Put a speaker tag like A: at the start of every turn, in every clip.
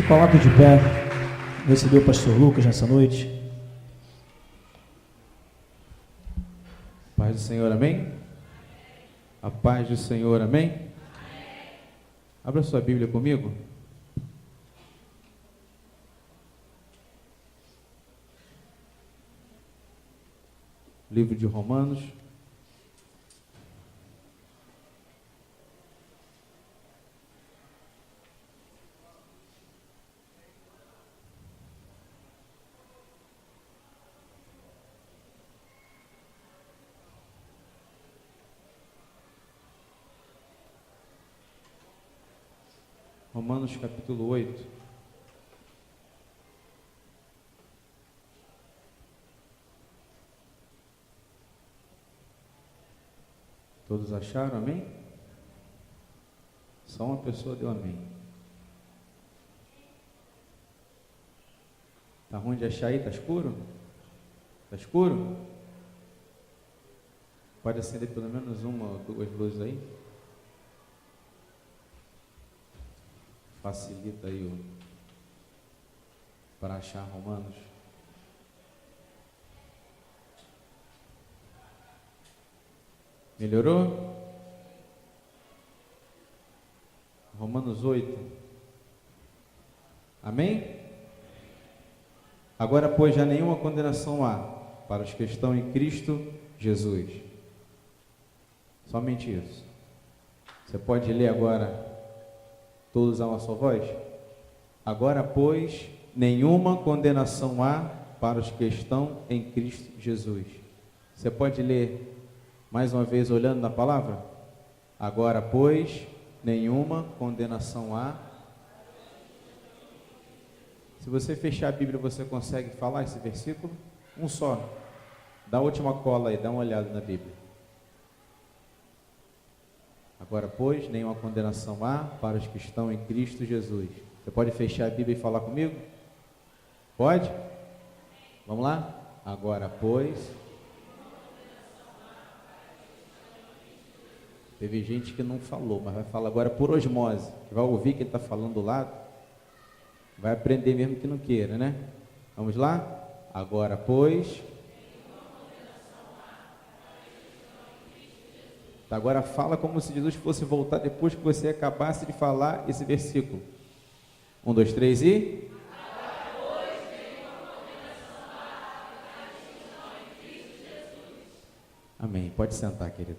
A: Coloque de pé. Recebeu o pastor Lucas nessa noite.
B: Paz do Senhor, amém? A paz do Senhor, amém? Abra sua Bíblia comigo. Livro de Romanos. Romanos capítulo 8. Todos acharam, amém? Só uma pessoa deu amém. Tá ruim de achar aí? Tá escuro? Tá escuro? Pode acender pelo menos uma ou duas luzes aí? Facilita aí para achar Romanos. Melhorou? Romanos 8. Amém? Agora, pois, já nenhuma condenação há para os que estão em Cristo Jesus. Somente isso. Você pode ler agora todos a uma só voz? Agora, pois, nenhuma condenação há para os que estão em Cristo Jesus. Você pode ler mais uma vez olhando na palavra? Agora, pois, nenhuma condenação há. Se você fechar a Bíblia, você consegue falar esse versículo? Um só. Dá a última cola aí, dá uma olhada na Bíblia. Agora, pois, nenhuma condenação há para os que estão em Cristo Jesus. Você pode fechar a Bíblia e falar comigo? Pode? Vamos lá? Agora, pois... Teve gente que não falou, mas vai falar agora por osmose. Vai ouvir quem está falando do lado. Vai aprender mesmo que não queira, né? Vamos lá? Agora, pois... Agora fala como se Jesus fosse voltar depois que você acabasse de falar esse versículo. 1, 2, 3 e... Amém. Pode sentar, querido.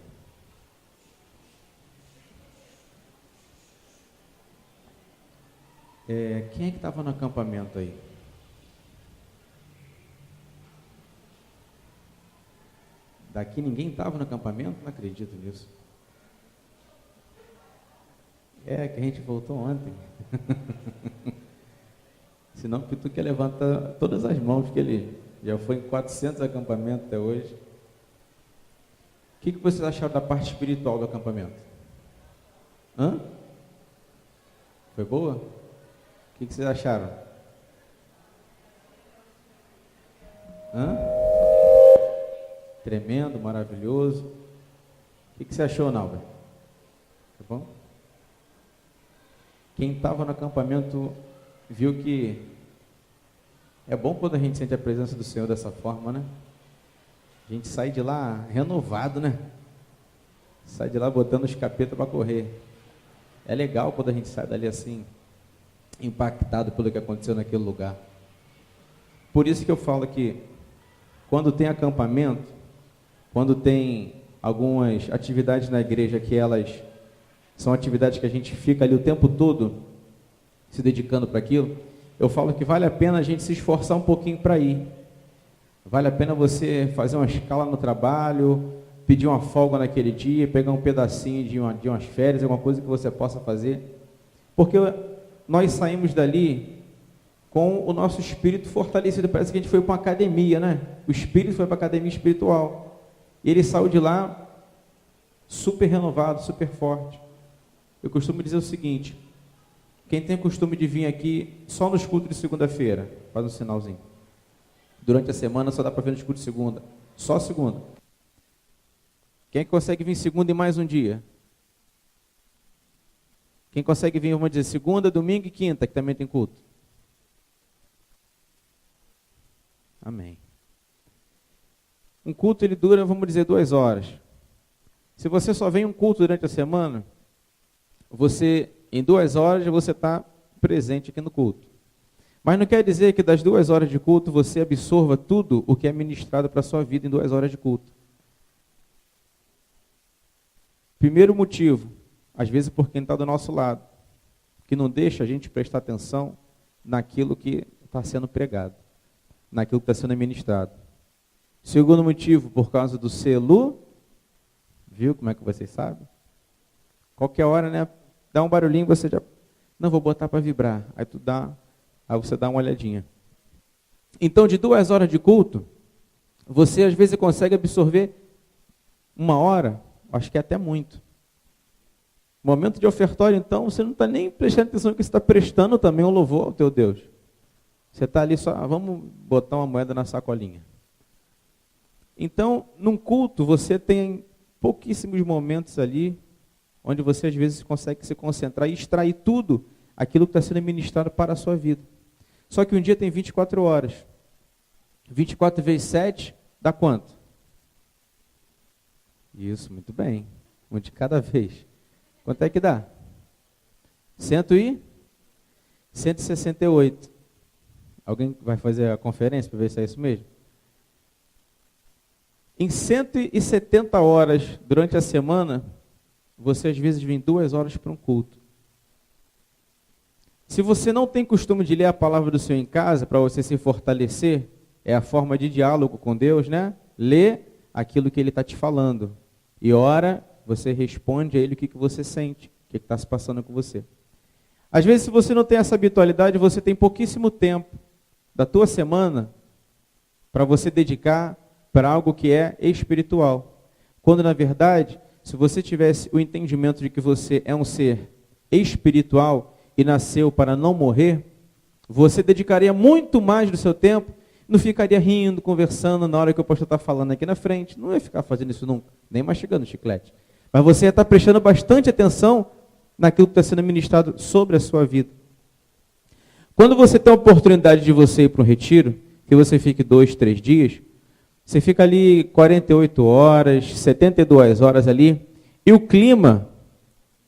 B: Quem é que estava no acampamento aí? Daqui ninguém estava no acampamento? Não acredito nisso. Que a gente voltou ontem. Senão o Pitu quer levantar todas as mãos, que ele já foi em 400 acampamentos até hoje. O que vocês acharam da parte espiritual do acampamento? Foi boa? O que vocês acharam? Tremendo, maravilhoso. O que você achou, Nalber? Tá bom? Quem estava no acampamento viu que é bom quando a gente sente a presença do Senhor dessa forma, né? A gente sai de lá renovado, né? Sai de lá botando os capetas para correr. É legal quando a gente sai dali assim, impactado pelo que aconteceu naquele lugar. Por isso que eu falo que quando tem acampamento, quando tem algumas atividades na igreja que elas são atividades que a gente fica ali o tempo todo se dedicando para aquilo, eu falo que vale a pena a gente se esforçar um pouquinho para ir. Vale a pena você fazer uma escala no trabalho, pedir uma folga naquele dia, pegar um pedacinho de umas férias, alguma coisa que você possa fazer, porque nós saímos dali com o nosso espírito fortalecido. Parece que a gente foi para uma academia, né? O espírito foi para a academia espiritual. E ele saiu de lá super renovado, super forte. Eu costumo dizer o seguinte: quem tem costume de vir aqui só nos cultos de segunda-feira, faz um sinalzinho. Durante a semana só dá para ver nos cultos de segunda. Só segunda. Quem consegue vir segunda e mais um dia? Quem consegue vir, vamos dizer, segunda, domingo e quinta, que também tem culto? Amém. Um culto, ele dura, vamos dizer, 2 horas. Se você só vem um culto durante a semana, em 2 horas, você está presente aqui no culto. Mas não quer dizer que das 2 horas de culto, você absorva tudo o que é ministrado para a sua vida em 2 horas de culto. Primeiro motivo, às vezes por quem está do nosso lado, que não deixa a gente prestar atenção naquilo que está sendo pregado, naquilo que está sendo ministrado. Segundo motivo, por causa do selo, viu como é que vocês sabem? Qualquer hora, né, dá um barulhinho, você já, não, vou botar para vibrar, aí você dá uma olhadinha. Então, de 2 horas de culto, você às vezes consegue absorver 1 hora, acho que é até muito. Momento de ofertório, então, você não está nem prestando atenção que você está prestando também um louvor ao teu Deus. Você está ali só, vamos botar uma moeda na sacolinha. Então, num culto, você tem pouquíssimos momentos ali, onde você às vezes consegue se concentrar e extrair tudo aquilo que está sendo ministrado para a sua vida. Só que um dia tem 24 horas. 24 vezes 7 dá quanto? Isso, muito bem. Um de cada vez. Quanto é que dá? 168. Alguém vai fazer a conferência para ver se é isso mesmo? Em 170 horas durante a semana, você às vezes vem 2 horas para um culto. Se você não tem costume de ler a palavra do Senhor em casa, para você se fortalecer, é a forma de diálogo com Deus, né? Lê aquilo que Ele está te falando. E ora, você responde a Ele o que você sente, o que está se passando com você. Às vezes, se você não tem essa habitualidade, você tem pouquíssimo tempo da tua semana para você dedicar para algo que é espiritual. Quando, na verdade, se você tivesse o entendimento de que você é um ser espiritual e nasceu para não morrer, você dedicaria muito mais do seu tempo, não ficaria rindo, conversando na hora que o pastor está falando aqui na frente, não ia ficar fazendo isso nunca, nem mastigando chiclete. Mas você ia estar prestando bastante atenção naquilo que está sendo ministrado sobre a sua vida. Quando você tem a oportunidade de você ir para um retiro, que você fique 2, 3 dias, você fica ali 48 horas, 72 horas ali, e o clima,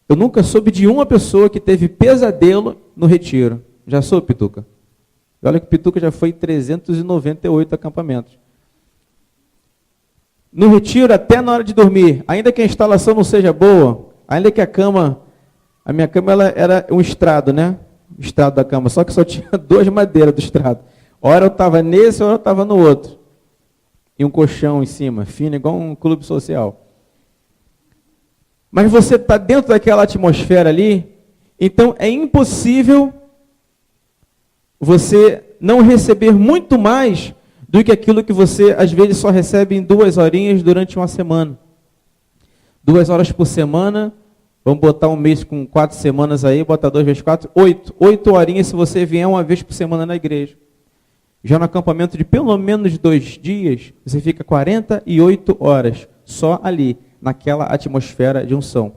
B: eu nunca soube de uma pessoa que teve pesadelo no retiro. Já soube, Pituca? E olha que Pituca já foi em 398 acampamentos. No retiro, até na hora de dormir, ainda que a instalação não seja boa, ainda que a minha cama ela era um estrado, né? O estrado da cama, só que só tinha 2 madeiras do estrado. Hora eu estava nesse, hora eu estava no outro. E um colchão em cima, fino, igual um clube social. Mas você está dentro daquela atmosfera ali, então é impossível você não receber muito mais do que aquilo que você, às vezes, só recebe em 2 horinhas durante uma semana. 2 horas por semana, vamos botar um mês com 4 semanas aí, bota 2 vezes 4, 8. 8 horinhas se você vier uma vez por semana na igreja. Já no acampamento de pelo menos 2 dias, você fica 48 horas só ali, naquela atmosfera de unção.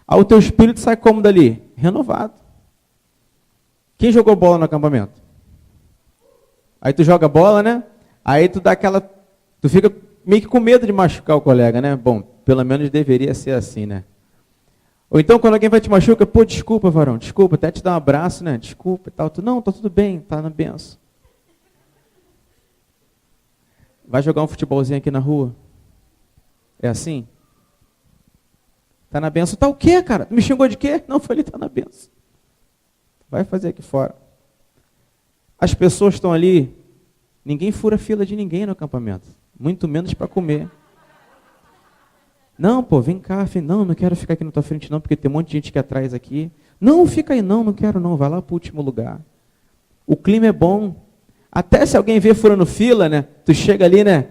B: Aí o teu espírito sai como dali? Renovado. Quem jogou bola no acampamento? Aí tu joga bola, né? Aí tu fica meio que com medo de machucar o colega, né? Bom, pelo menos deveria ser assim, né? Ou então quando alguém vai te machucar, pô, desculpa, varão, desculpa, até te dar um abraço, né? Desculpa e tal. Tu, não, tá tudo bem, tá na benção. Vai jogar um futebolzinho aqui na rua? É assim? Tá na benção. Tá o quê, cara? Me xingou de quê? Não, foi ele, tá na benção. Vai fazer aqui fora. As pessoas estão ali, ninguém fura fila de ninguém no acampamento. Muito menos para comer. Não, pô, vem cá, filho. Não quero ficar aqui na tua frente não, porque tem um monte de gente aqui atrás aqui. Não, fica aí não quero não, vai lá para o último lugar. O clima é bom. Até se alguém vê furando fila, né? Tu chega ali, né?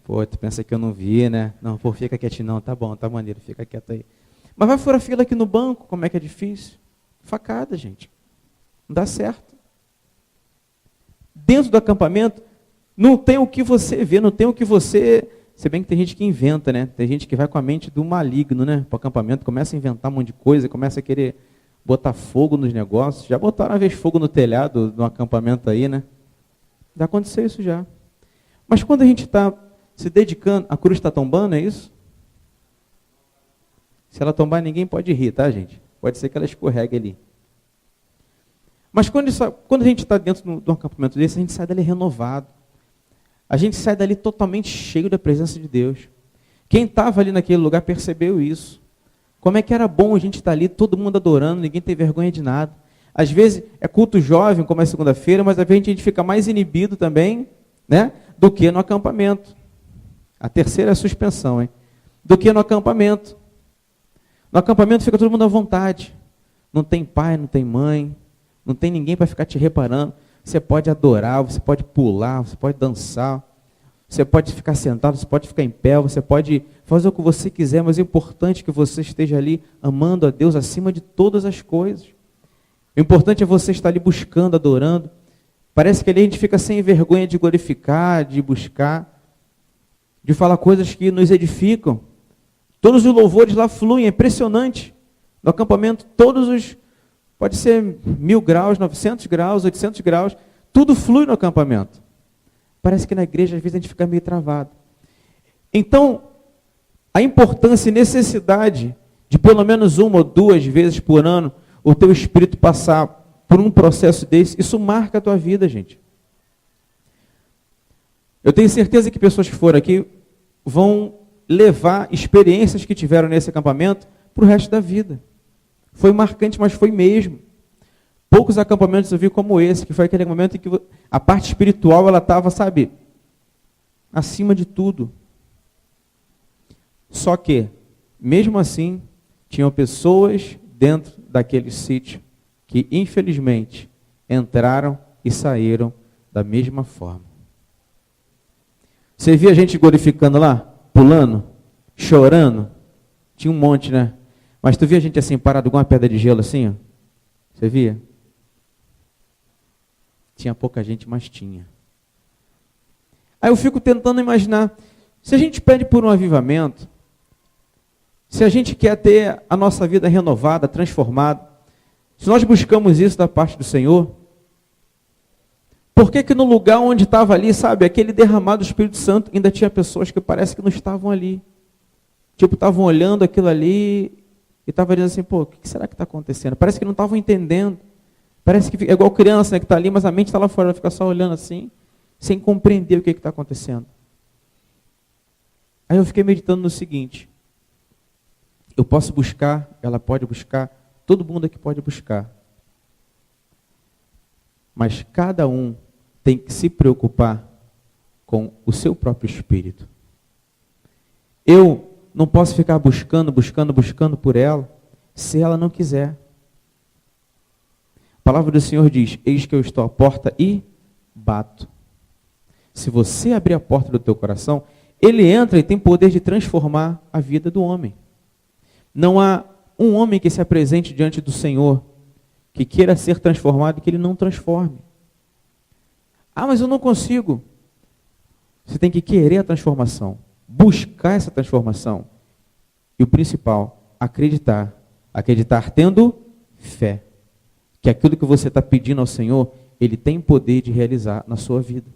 B: Pô, tu pensa que eu não vi, né? Não, pô, fica quietinho não, tá bom, tá maneiro, fica quieto aí. Mas vai furar fila aqui no banco, como é que é difícil? Facada, gente. Não dá certo. Dentro do acampamento, não tem o que você vê, não tem o que você... Se bem que tem gente que inventa, né? Tem gente que vai com a mente do maligno, né? Para o acampamento, começa a inventar um monte de coisa, começa a querer botar fogo nos negócios. Já botaram uma vez fogo no telhado do acampamento aí, né? Já aconteceu isso já. Mas quando a gente está se dedicando, a cruz está tombando, é isso? Se ela tombar, ninguém pode rir, tá, gente? Pode ser que ela escorregue ali. Mas quando a gente está dentro de um acampamento desse, a gente sai dali renovado. A gente sai dali totalmente cheio da presença de Deus. Quem estava ali naquele lugar percebeu isso. Como é que era bom a gente estar ali, todo mundo adorando, ninguém tem vergonha de nada. Às vezes é culto jovem, como é segunda-feira, mas às vezes a gente fica mais inibido também, né, do que no acampamento. A terceira é a suspensão, hein? Do que no acampamento. No acampamento fica todo mundo à vontade. Não tem pai, não tem mãe, não tem ninguém para ficar te reparando. Você pode adorar, você pode pular, você pode dançar, você pode ficar sentado, você pode ficar em pé, você pode fazer o que você quiser, mas é importante que você esteja ali amando a Deus acima de todas as coisas. O importante é você estar ali buscando, adorando. Parece que ali a gente fica sem vergonha de glorificar, de buscar, de falar coisas que nos edificam. Todos os louvores lá fluem, é impressionante. No acampamento, pode ser 1000 graus, 900 graus, 800 graus, tudo flui no acampamento. Parece que na igreja, às vezes, a gente fica meio travado. Então, a importância e necessidade de pelo menos 1 ou 2 vezes por ano o teu espírito passar por um processo desse, isso marca a tua vida, gente. Eu tenho certeza que pessoas que foram aqui vão levar experiências que tiveram nesse acampamento para o resto da vida. Foi marcante, mas foi mesmo. Poucos acampamentos eu vi como esse, que foi aquele momento em que a parte espiritual ela estava, sabe, acima de tudo. Só que, mesmo assim, tinham pessoas dentro daquele sítio que, infelizmente, entraram e saíram da mesma forma. Você via a gente glorificando lá, pulando, chorando? Tinha um monte, né? Mas tu via a gente assim, parado com uma pedra de gelo assim, ó? Você via? Tinha pouca gente, mas tinha. Aí eu fico tentando imaginar, se a gente pede por um avivamento, se a gente quer ter a nossa vida renovada, transformada, se nós buscamos isso da parte do Senhor, por que no lugar onde estava ali, sabe, aquele derramado do Espírito Santo, ainda tinha pessoas que parece que não estavam ali? Tipo, estavam olhando aquilo ali e estavam dizendo assim, pô, o que será que está acontecendo? Parece que não estavam entendendo. Parece que é igual criança, né, que está ali, mas a mente está lá fora, ela fica só olhando assim, sem compreender o que está acontecendo. Aí eu fiquei meditando no seguinte, eu posso buscar, ela pode buscar, todo mundo aqui pode buscar. Mas cada um tem que se preocupar com o seu próprio espírito. Eu não posso ficar buscando por ela, se ela não quiser. A palavra do Senhor diz, eis que eu estou à porta e bato. Se você abrir a porta do teu coração, ele entra e tem poder de transformar a vida do homem. Não há um homem que se apresente diante do Senhor, que queira ser transformado e que ele não transforme. Ah, mas eu não consigo. Você tem que querer a transformação, buscar essa transformação. E o principal, acreditar. Acreditar tendo fé. Que aquilo que você está pedindo ao Senhor, Ele tem poder de realizar na sua vida.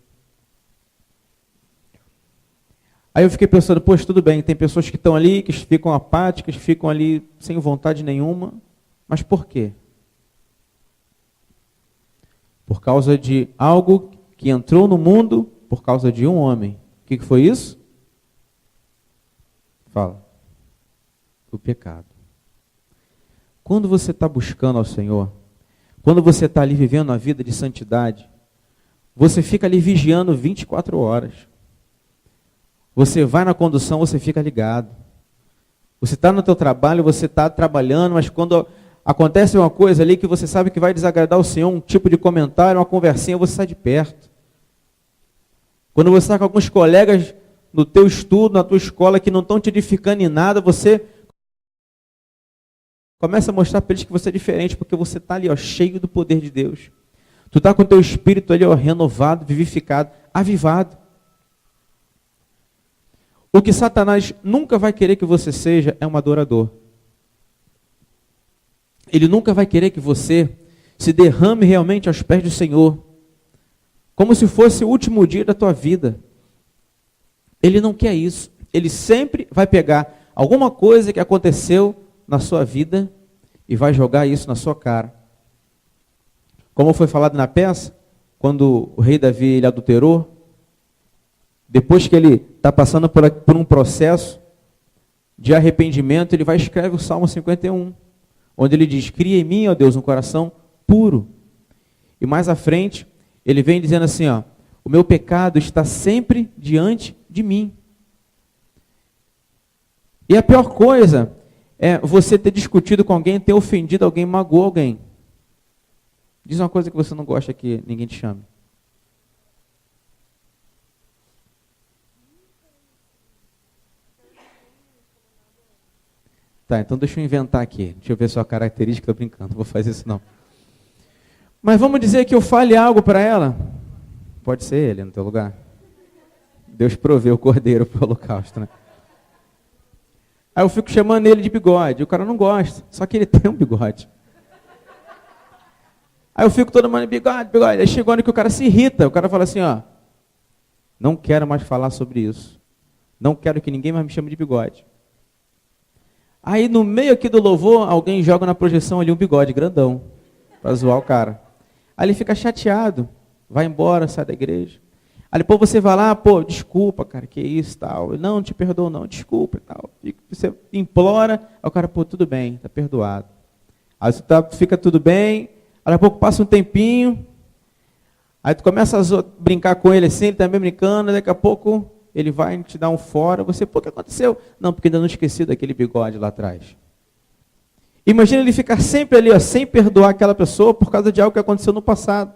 B: Aí eu fiquei pensando, poxa, tudo bem, tem pessoas que estão ali, que ficam apáticas, ficam ali sem vontade nenhuma. Mas por quê? Por causa de algo que entrou no mundo, por causa de um homem. O que foi isso? Fala. O pecado. Quando você está buscando ao Senhor, quando você está ali vivendo a vida de santidade, você fica ali vigiando 24 horas. Você vai na condução, você fica ligado. Você está no teu trabalho, você está trabalhando, mas quando acontece uma coisa ali que você sabe que vai desagradar o Senhor, um tipo de comentário, uma conversinha, você sai de perto. Quando você está com alguns colegas no teu estudo, na tua escola, que não estão te edificando em nada, você começa a mostrar para eles que você é diferente, porque você está ali, ó, cheio do poder de Deus. Tu está com o teu espírito ali, ó, renovado, vivificado, avivado. O que Satanás nunca vai querer que você seja é um adorador. Ele nunca vai querer que você se derrame realmente aos pés do Senhor, como se fosse o último dia da tua vida. Ele não quer isso. Ele sempre vai pegar alguma coisa que aconteceu na sua vida e vai jogar isso na sua cara. Como foi falado na peça, quando o rei Davi ele adulterou, depois que ele está passando por um processo de arrependimento, ele vai e escreve o Salmo 51, onde ele diz, cria em mim, ó Deus, um coração puro. E mais à frente, ele vem dizendo assim, ó, o meu pecado está sempre diante de mim. E a pior coisa é você ter discutido com alguém, ter ofendido alguém, magoou alguém. Diz uma coisa que você não gosta que ninguém te chame. Tá, então deixa eu inventar aqui. Deixa eu ver sua característica, estou brincando, não vou fazer isso não. Mas vamos dizer que eu fale algo para ela. Pode ser ele no teu lugar. Deus proveu o cordeiro para o holocausto, né? Aí eu fico chamando ele de bigode. O cara não gosta, só que ele tem um bigode. Aí eu fico todo mundo bigode, bigode. Aí chegou a hora que o cara se irrita. O cara fala assim, ó. Não quero mais falar sobre isso. Não quero que ninguém mais me chame de bigode. Aí no meio aqui do louvor, alguém joga na projeção ali um bigode grandão. Para zoar o cara. Aí ele fica chateado. Vai embora, sai da igreja. Aí depois você vai lá, pô, desculpa, cara, que isso, tal. Não te perdoo, não, desculpa e tal. Você implora, aí o cara, pô, tudo bem, tá perdoado. Aí você fica tudo bem, aí daqui a pouco passa um tempinho, aí tu começa a brincar com ele assim, ele também brincando, daqui a pouco ele vai te dar um fora, você, pô, o que aconteceu? Não, porque ainda não esqueci daquele bigode lá atrás. Imagina ele ficar sempre ali, ó, sem perdoar aquela pessoa por causa de algo que aconteceu no passado.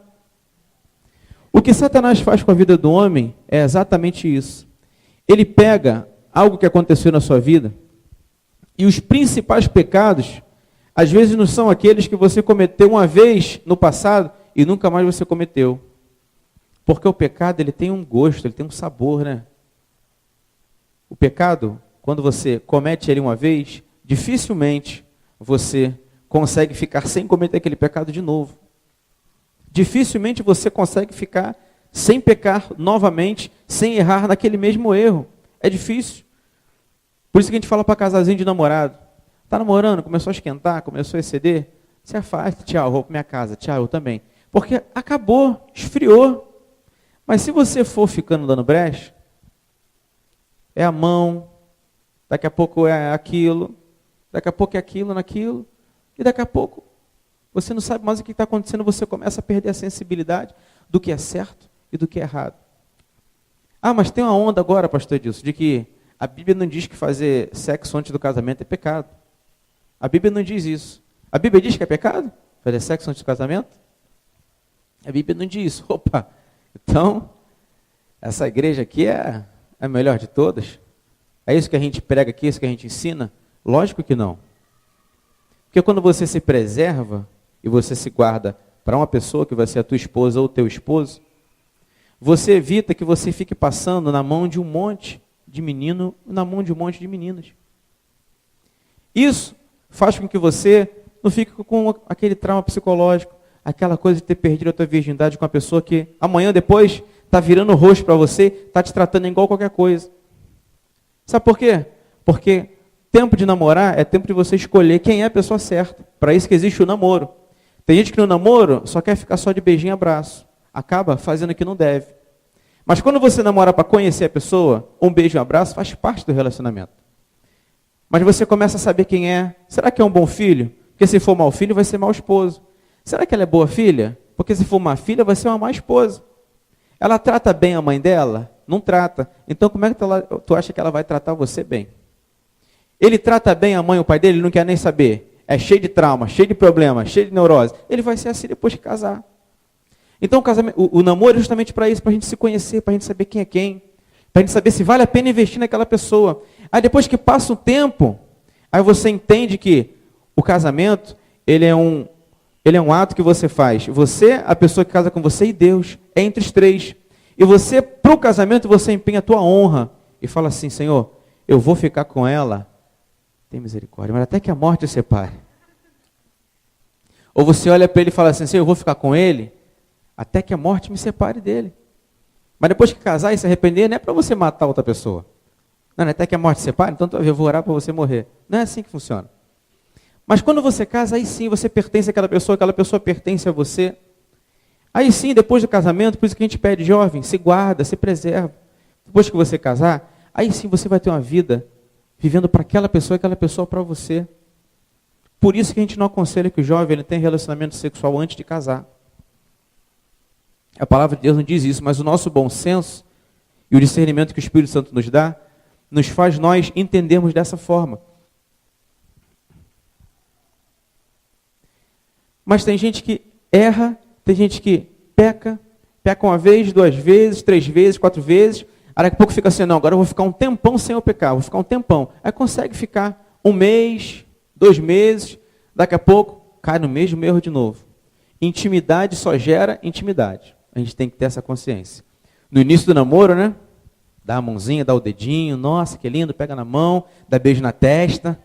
B: O que Satanás faz com a vida do homem é exatamente isso. Ele pega algo que aconteceu na sua vida e os principais pecados, às vezes não são aqueles que você cometeu uma vez no passado e nunca mais você cometeu. Porque o pecado, ele tem um gosto, ele tem um sabor, né? O pecado, quando você comete ele uma vez, dificilmente você consegue ficar sem cometer aquele pecado de novo. Dificilmente você consegue ficar sem pecar novamente, sem errar naquele mesmo erro. É difícil. Por isso que a gente fala para casalzinho de namorado. Está namorando, começou a esquentar, começou a exceder, se afasta, tchau, vou para minha casa, tchau, eu também. Porque acabou, esfriou. Mas se você for ficando dando brecha, é a mão, daqui a pouco é aquilo, daqui a pouco é aquilo, naquilo, e daqui a pouco você não sabe mais o que está acontecendo, você começa a perder a sensibilidade do que é certo e do que é errado. Ah, mas tem uma onda agora, pastor Edilson, de que a Bíblia não diz que fazer sexo antes do casamento é pecado. A Bíblia não diz isso. A Bíblia diz que é pecado fazer sexo antes do casamento? A Bíblia não diz isso. Opa, então, essa igreja aqui é a melhor de todas? É isso que a gente prega aqui, é isso que a gente ensina? Lógico que não. Porque quando você se preserva, e você se guarda para uma pessoa que vai ser a tua esposa ou o teu esposo, você evita que você fique passando na mão de um monte de menino, na mão de um monte de meninas. Isso faz com que você não fique com aquele trauma psicológico, aquela coisa de ter perdido a tua virgindade com uma pessoa que amanhã depois está virando o rosto para você, está te tratando igual qualquer coisa. Sabe por quê? Porque tempo de namorar é tempo de você escolher quem é a pessoa certa. Para isso que existe o namoro. Tem gente que no namoro só quer ficar só de beijinho e abraço. Acaba fazendo o que não deve. Mas quando você namora para conhecer a pessoa, um beijo e um abraço faz parte do relacionamento. Mas você começa a saber quem é. Será que é um bom filho? Porque se for mau filho, vai ser mau esposo. Será que ela é boa filha? Porque se for má filha, vai ser uma má esposa. Ela trata bem a mãe dela? Não trata. Então como é que tu acha que ela vai tratar você bem? Ele trata bem a mãe ou o pai dele? Ele não quer nem saber. É cheio de trauma, cheio de problemas, cheio de neurose. Ele vai ser assim depois de casar. Então o namoro é justamente para isso, para a gente se conhecer, para a gente saber quem é quem. Para a gente saber se vale a pena investir naquela pessoa. Aí depois que passa um tempo, aí você entende que o casamento, ele é um ato que você faz. Você, a pessoa que casa com você e Deus. É entre os três. E você, para o casamento, você empenha a tua honra. E fala assim, Senhor, eu vou ficar com ela. Tem misericórdia, mas até que a morte os separe. Ou você olha para ele e fala assim, Senhor, eu vou ficar com ele, até que a morte me separe dele. Mas depois que casar e se arrepender, não é para você matar outra pessoa. Não, até que a morte separe, então eu vou orar para você morrer. Não é assim que funciona. Mas quando você casa, aí sim você pertence àquela pessoa pertence a você. Aí sim, depois do casamento, por isso que a gente pede, jovem, se guarda, se preserva. Depois que você casar, aí sim você vai ter uma vida vivendo para aquela pessoa para você. Por isso que a gente não aconselha que o jovem ele tenha relacionamento sexual antes de casar. A palavra de Deus não diz isso, mas o nosso bom senso e o discernimento que o Espírito Santo nos dá, nos faz nós entendermos dessa forma. Mas tem gente que erra, tem gente que peca uma vez, 2 vezes, 3 vezes, 4 vezes, aí daqui a pouco fica assim, não, agora eu vou ficar um tempão sem eu pecar, vou ficar um tempão. Aí consegue ficar 1 mês, 2 meses, daqui a pouco cai no mesmo erro de novo. Intimidade só gera intimidade. A gente tem que ter essa consciência. No início do namoro, né? Dá a mãozinha, dá o dedinho, nossa, que lindo, pega na mão, dá beijo na testa.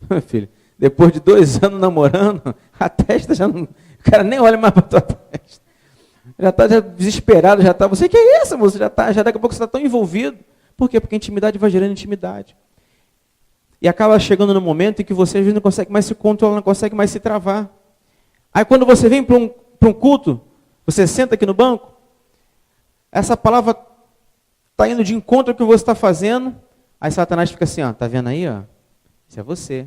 B: Meu filho, depois de 2 anos namorando, a testa já não... O cara nem olha mais para a tua testa. Já está desesperado, já está... Você que é isso, moço? Já daqui a pouco você está tão envolvido. Por quê? Porque a intimidade vai gerando intimidade. E acaba chegando no momento em que você às vezes não consegue mais se controlar, não consegue mais se travar. Aí quando você vem para um culto, você senta aqui no banco, essa palavra está indo de encontro ao que você está fazendo, aí Satanás fica assim, ó, tá vendo aí? Ó? Isso é você.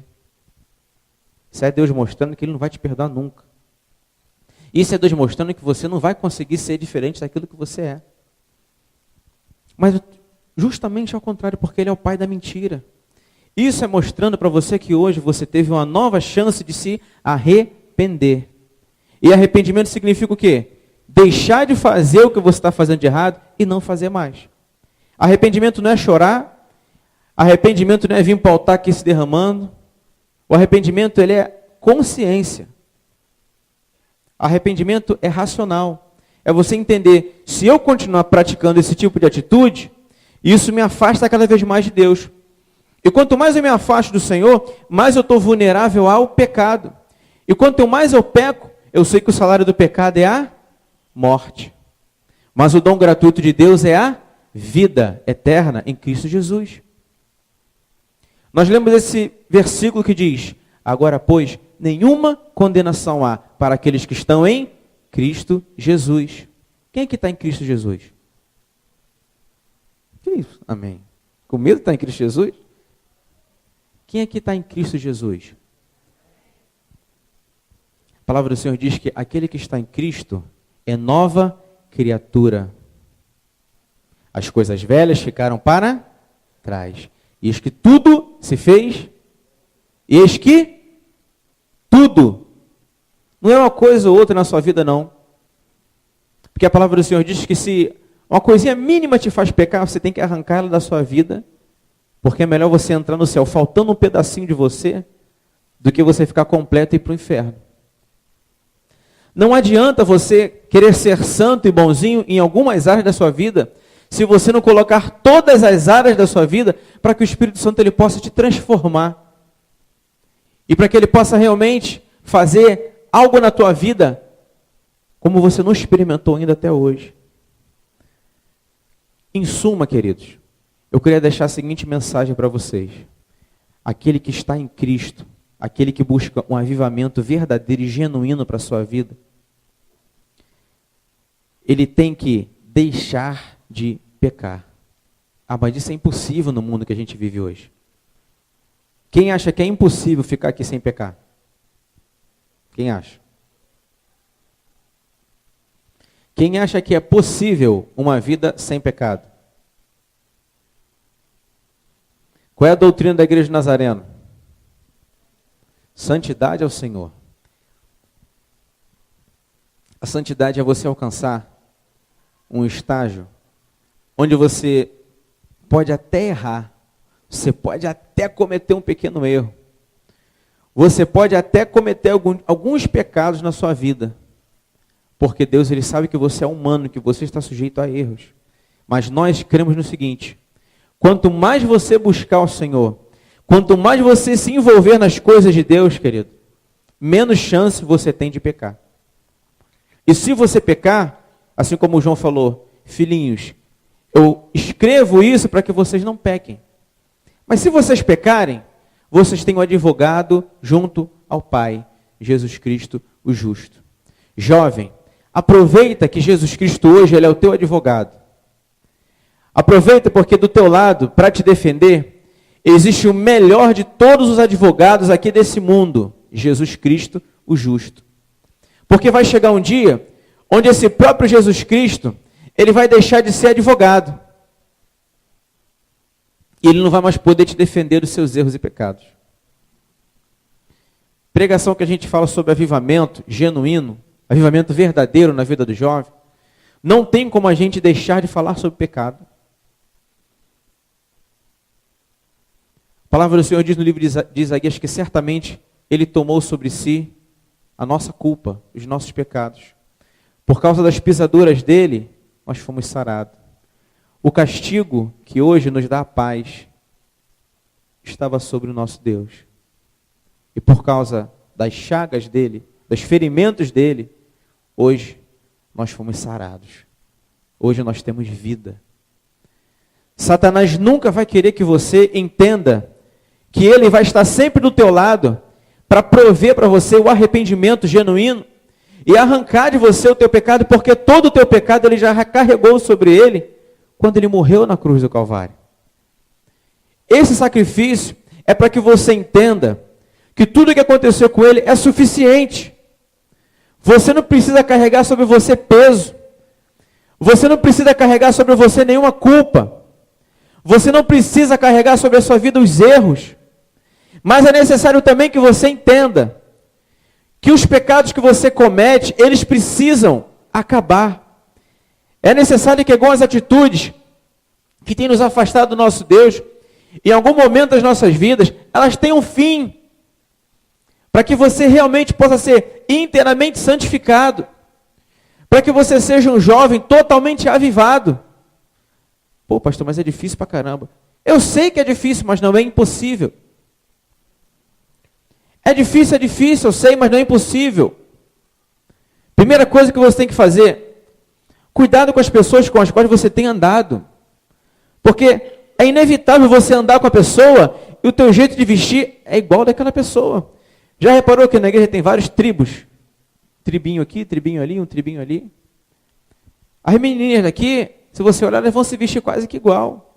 B: Isso é Deus mostrando que Ele não vai te perdoar nunca. Isso é Deus mostrando que você não vai conseguir ser diferente daquilo que você é. Mas justamente ao contrário, porque Ele é o pai da mentira. Isso é mostrando para você que hoje você teve uma nova chance de se arrepender. E arrependimento significa o quê? Deixar de fazer o que você está fazendo de errado e não fazer mais. Arrependimento não é chorar. Arrependimento não é vir para o altar aqui se derramando. O arrependimento ele é consciência. Arrependimento é racional. É você entender, se eu continuar praticando esse tipo de atitude, isso me afasta cada vez mais de Deus. E quanto mais eu me afasto do Senhor, mais eu estou vulnerável ao pecado. E quanto mais eu peco, eu sei que o salário do pecado é a morte. Mas o dom gratuito de Deus é a vida eterna em Cristo Jesus. Nós lemos esse versículo que diz, agora, pois, nenhuma condenação há para aqueles que estão em Cristo Jesus. Quem é que está em Cristo Jesus? Que isso? Amém. Com medo de estar em Cristo Jesus? Quem é que está em Cristo Jesus? A palavra do Senhor diz que aquele que está em Cristo é nova criatura. As coisas velhas ficaram para trás. E eis que tudo se fez. E eis que tudo. Não é uma coisa ou outra na sua vida, não. Porque a palavra do Senhor diz que se uma coisinha mínima te faz pecar, você tem que arrancar ela da sua vida. Porque é melhor você entrar no céu faltando um pedacinho de você, do que você ficar completo e ir para o inferno. Não adianta você querer ser santo e bonzinho em algumas áreas da sua vida, se você não colocar todas as áreas da sua vida, para que o Espírito Santo ele possa te transformar. E para que ele possa realmente fazer algo na tua vida, como você não experimentou ainda até hoje. Em suma, queridos, eu queria deixar a seguinte mensagem para vocês. Aquele que está em Cristo, aquele que busca um avivamento verdadeiro e genuíno para a sua vida, ele tem que deixar de pecar. Ah, mas isso é impossível no mundo que a gente vive hoje. Quem acha que é impossível ficar aqui sem pecar? Quem acha? Quem acha que é possível uma vida sem pecado? Qual é a doutrina da Igreja de Nazareno? Santidade ao Senhor. A santidade é você alcançar um estágio onde você pode até errar, você pode até cometer um pequeno erro, você pode até cometer alguns pecados na sua vida, porque Deus ele sabe que você é humano, que você está sujeito a erros. Mas nós cremos no seguinte: quanto mais você buscar o Senhor, quanto mais você se envolver nas coisas de Deus, querido, menos chance você tem de pecar. E se você pecar, assim como o João falou, filhinhos, eu escrevo isso para que vocês não pequem. Mas se vocês pecarem, vocês têm um advogado junto ao Pai, Jesus Cristo, o justo. Jovem, aproveita que Jesus Cristo hoje ele é o teu advogado. Aproveita porque do teu lado, para te defender, existe o melhor de todos os advogados aqui desse mundo, Jesus Cristo, o justo. Porque vai chegar um dia onde esse próprio Jesus Cristo, ele vai deixar de ser advogado. E ele não vai mais poder te defender dos seus erros e pecados. Pregação que a gente fala sobre avivamento genuíno, avivamento verdadeiro na vida do jovem, não tem como a gente deixar de falar sobre pecado. A palavra do Senhor diz no livro de Isaías que certamente ele tomou sobre si a nossa culpa, os nossos pecados. Por causa das pisaduras dele, nós fomos sarados. O castigo que hoje nos dá a paz estava sobre o nosso Deus. E por causa das chagas dele, dos ferimentos dele, hoje nós fomos sarados. Hoje nós temos vida. Satanás nunca vai querer que você entenda que ele vai estar sempre do teu lado para prover para você o arrependimento genuíno e arrancar de você o teu pecado, porque todo o teu pecado ele já carregou sobre ele quando ele morreu na cruz do Calvário. Esse sacrifício é para que você entenda que tudo o que aconteceu com ele é suficiente. Você não precisa carregar sobre você peso. Você não precisa carregar sobre você nenhuma culpa. Você não precisa carregar sobre a sua vida os erros. Mas é necessário também que você entenda que os pecados que você comete, eles precisam acabar. É necessário que algumas atitudes que têm nos afastado do nosso Deus, em algum momento das nossas vidas, elas tenham fim. Para que você realmente possa ser inteiramente santificado. Para que você seja um jovem totalmente avivado. Pô, pastor, mas é difícil pra caramba. Eu sei que é difícil, mas não é impossível. É difícil, eu sei, mas não é impossível. Primeira coisa que você tem que fazer, cuidado com as pessoas com as quais você tem andado. Porque é inevitável você andar com a pessoa e o teu jeito de vestir é igual daquela pessoa. Já reparou que na igreja tem vários tribos? Tribinho aqui, tribinho ali, um tribinho ali. As menininhas daqui, se você olhar, elas vão se vestir quase que igual.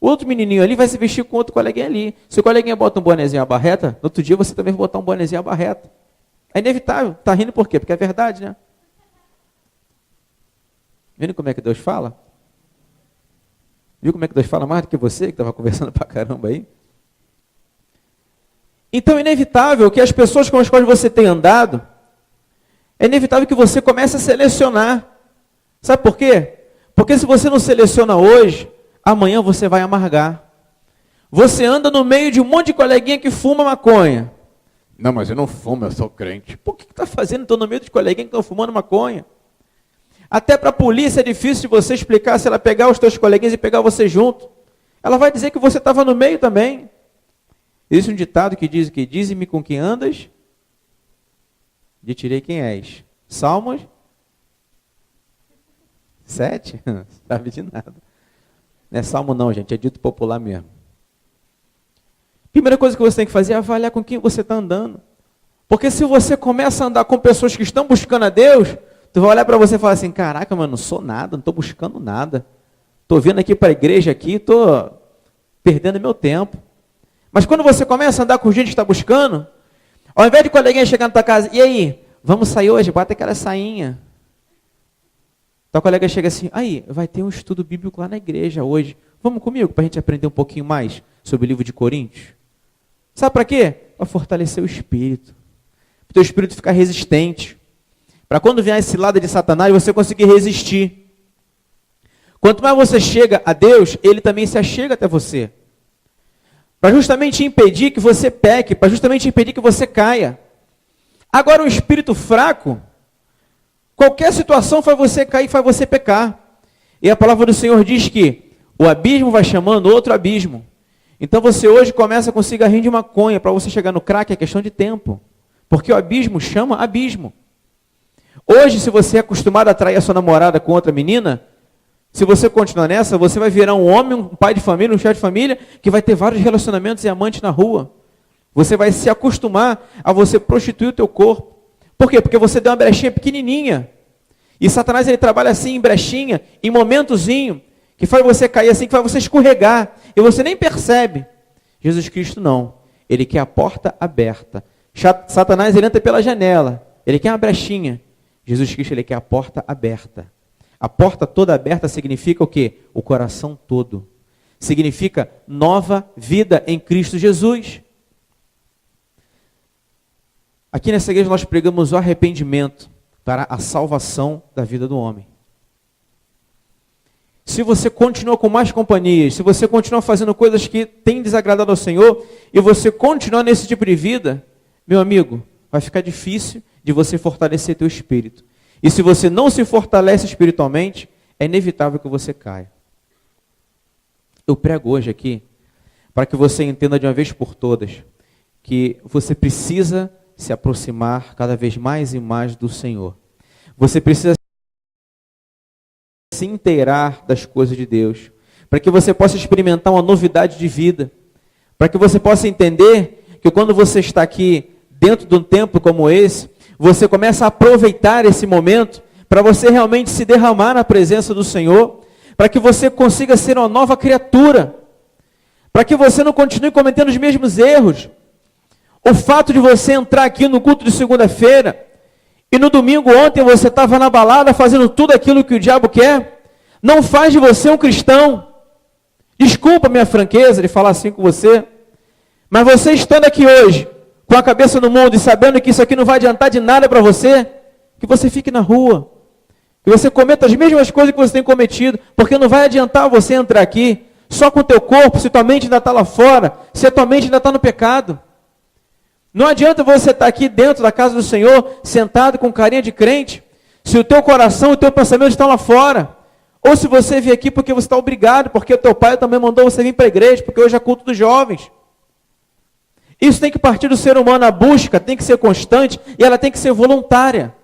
B: O outro menininho ali vai se vestir com outro coleguinha ali. Se o coleguinha bota um bonezinho à barreta, no outro dia você também vai botar um bonezinho à barreta. É inevitável. Está rindo por quê? Porque é verdade, né? Vendo como é que Deus fala? Viu como é que Deus fala mais do que você, que estava conversando pra caramba aí? Então é inevitável que as pessoas com as quais você tem andado, é inevitável que você comece a selecionar. Sabe por quê? Porque se você não seleciona hoje, amanhã você vai amargar. Você anda no meio de um monte de coleguinha que fuma maconha. Não, mas eu não fumo, eu sou crente. Pô, o que está fazendo? Estou no meio de coleguinha que estão fumando maconha. Até para a polícia é difícil de você explicar, se ela pegar os teus coleguinhas e pegar você junto. Ela vai dizer que você estava no meio também. Existe um ditado que diz que dize-me com quem andas, de tirei quem és. Salmos 7? Não sabe de nada. Não é salmo não, gente, é dito popular mesmo. Primeira coisa que você tem que fazer é avaliar com quem você está andando. Porque se você começa a andar com pessoas que estão buscando a Deus, tu vai olhar para você e falar assim, caraca, mano, não sou nada, não estou buscando nada. Estou vindo aqui para a igreja aqui, estou perdendo meu tempo. Mas quando você começa a andar com gente que está buscando, ao invés de coleguinha chegar na tua casa, e aí, vamos sair hoje, bota aquela sainha. Tua colega chega assim, aí, vai ter um estudo bíblico lá na igreja hoje. Vamos comigo para a gente aprender um pouquinho mais sobre o livro de Coríntios? Sabe para quê? Para fortalecer o espírito. Para o teu espírito ficar resistente. Para quando vier esse lado de Satanás, você conseguir resistir. Quanto mais você chega a Deus, Ele também se achega até você. Para justamente impedir que você peque, para justamente impedir que você caia. Agora, um espírito fraco, qualquer situação faz você cair, faz você pecar. E a palavra do Senhor diz que o abismo vai chamando outro abismo. Então você hoje começa com cigarrinho de maconha, para você chegar no crack é questão de tempo. Porque o abismo chama abismo. Hoje, se você é acostumado a trair a sua namorada com outra menina, Se você continuar nessa, você vai virar um homem, um pai de família, um chefe de família, que vai ter vários relacionamentos e amantes na rua. Você vai se acostumar a você prostituir o teu corpo. Por quê? Porque você deu uma brechinha pequenininha. E Satanás, ele trabalha assim, em brechinha, em momentozinho, que faz você cair assim, que faz você escorregar. E você nem percebe. Jesus Cristo não. Ele quer a porta aberta. Satanás, ele entra pela janela. Ele quer uma brechinha. Jesus Cristo, ele quer a porta aberta. A porta toda aberta significa o quê? O coração todo. Significa nova vida em Cristo Jesus. Aqui nessa igreja nós pregamos o arrependimento para a salvação da vida do homem. Se você continua com mais companhias, se você continua fazendo coisas que têm desagradado ao Senhor, e você continuar nesse tipo de vida, meu amigo, vai ficar difícil de você fortalecer teu espírito. E se você não se fortalece espiritualmente, é inevitável que você caia. Eu prego hoje aqui, para que você entenda de uma vez por todas, que você precisa se aproximar cada vez mais e mais do Senhor. Você precisa se inteirar das coisas de Deus, para que você possa experimentar uma novidade de vida, para que você possa entender que quando você está aqui dentro de um tempo como esse, você começa a aproveitar esse momento para você realmente se derramar na presença do Senhor, para que você consiga ser uma nova criatura, para que você não continue cometendo os mesmos erros. O fato de você entrar aqui no culto de segunda-feira e no domingo ontem você estava na balada fazendo tudo aquilo que o diabo quer, não faz de você um cristão. Desculpa a minha franqueza de falar assim com você, mas você estando aqui hoje, com a cabeça no mundo e sabendo que isso aqui não vai adiantar de nada para você, que você fique na rua, que você cometa as mesmas coisas que você tem cometido, porque não vai adiantar você entrar aqui só com o teu corpo, se tua mente ainda está lá fora, se a tua mente ainda está no pecado. Não adianta você estar aqui dentro da casa do Senhor, sentado com carinha de crente, se o teu coração e o teu pensamento estão lá fora. Ou se você vier aqui porque você está obrigado, porque o teu pai também mandou você vir para a igreja, porque hoje é culto dos jovens. Isso tem que partir do ser humano, a busca tem que ser constante e ela tem que ser voluntária.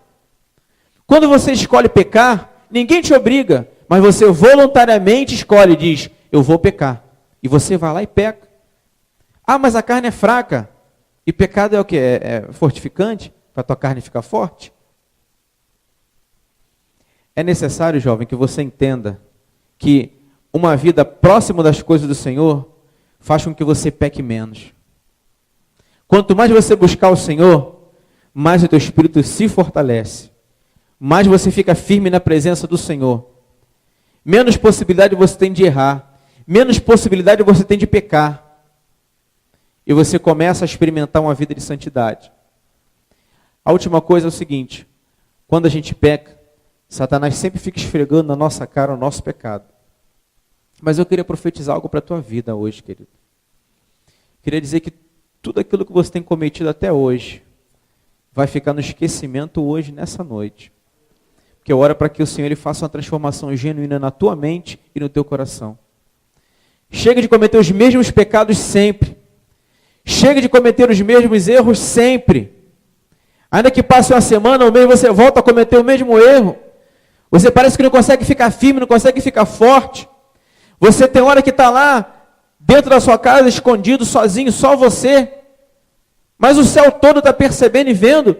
B: Quando você escolhe pecar, ninguém te obriga, mas você voluntariamente escolhe e diz, eu vou pecar. E você vai lá e peca. Ah, mas a carne é fraca. E pecado é o quê? É fortificante? Para a tua carne ficar forte? É necessário, jovem, que você entenda que uma vida próxima das coisas do Senhor faz com que você peque menos. Quanto mais você buscar o Senhor, mais o teu espírito se fortalece. Mais você fica firme na presença do Senhor. Menos possibilidade você tem de errar. Menos possibilidade você tem de pecar. E você começa a experimentar uma vida de santidade. A última coisa é o seguinte. Quando a gente peca, Satanás sempre fica esfregando na nossa cara o nosso pecado. Mas eu queria profetizar algo para a tua vida hoje, querido. Queria dizer que tudo aquilo que você tem cometido até hoje vai ficar no esquecimento hoje, nessa noite. Porque eu oro para que o Senhor ele faça uma transformação genuína na tua mente e no teu coração. Chega de cometer os mesmos pecados sempre. Chega de cometer os mesmos erros sempre. Ainda que passe uma semana ou um mês, você volta a cometer o mesmo erro. Você parece que não consegue ficar firme, não consegue ficar forte. Você tem hora que está lá, dentro da sua casa, escondido, sozinho, só você. Mas o céu todo está percebendo e vendo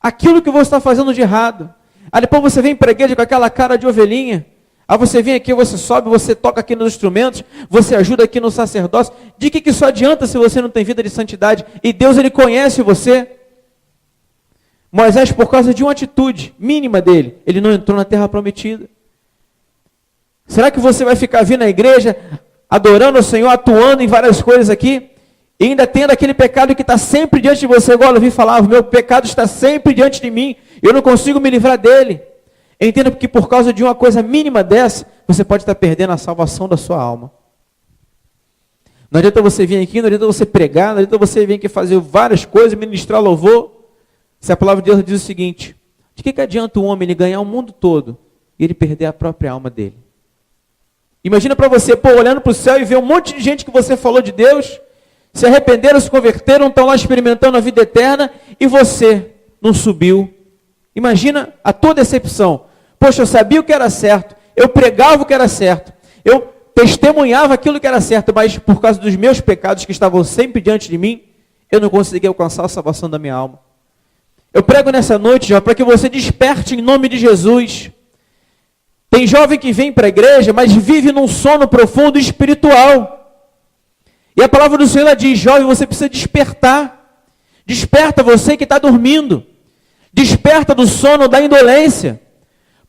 B: aquilo que você está fazendo de errado. Aí depois você vem para a igreja com aquela cara de ovelhinha. Aí você vem aqui, você sobe, você toca aqui nos instrumentos, você ajuda aqui no sacerdócio. De que isso adianta se você não tem vida de santidade? E Deus, ele conhece você. Moisés, por causa de uma atitude mínima dele, ele não entrou na terra prometida. Será que você vai ficar vindo à igreja, adorando o Senhor, atuando em várias coisas aqui, e ainda tendo aquele pecado que está sempre diante de você, igual eu ouvi falar, o meu pecado está sempre diante de mim, eu não consigo me livrar dele. Entenda que por causa de uma coisa mínima dessa, você pode estar perdendo a salvação da sua alma. Não adianta você vir aqui, não adianta você pregar, não adianta você vir aqui fazer várias coisas, ministrar louvor, se a palavra de Deus diz o seguinte, de que adianta um homem ele ganhar o mundo todo e ele perder a própria alma dele? Imagina para você, olhando para o céu e ver um monte de gente que você falou de Deus, se arrependeram, se converteram, estão lá experimentando a vida eterna, e você não subiu. Imagina a tua decepção. Poxa, eu sabia o que era certo, eu pregava o que era certo, eu testemunhava aquilo que era certo, mas por causa dos meus pecados que estavam sempre diante de mim, eu não conseguia alcançar a salvação da minha alma. Eu prego nessa noite, já para que você desperte em nome de Jesus. Tem jovem que vem para a igreja, mas vive num sono profundo espiritual. E a palavra do Senhor ela diz, jovem, você precisa despertar. Desperta você que está dormindo. Desperta do sono da indolência.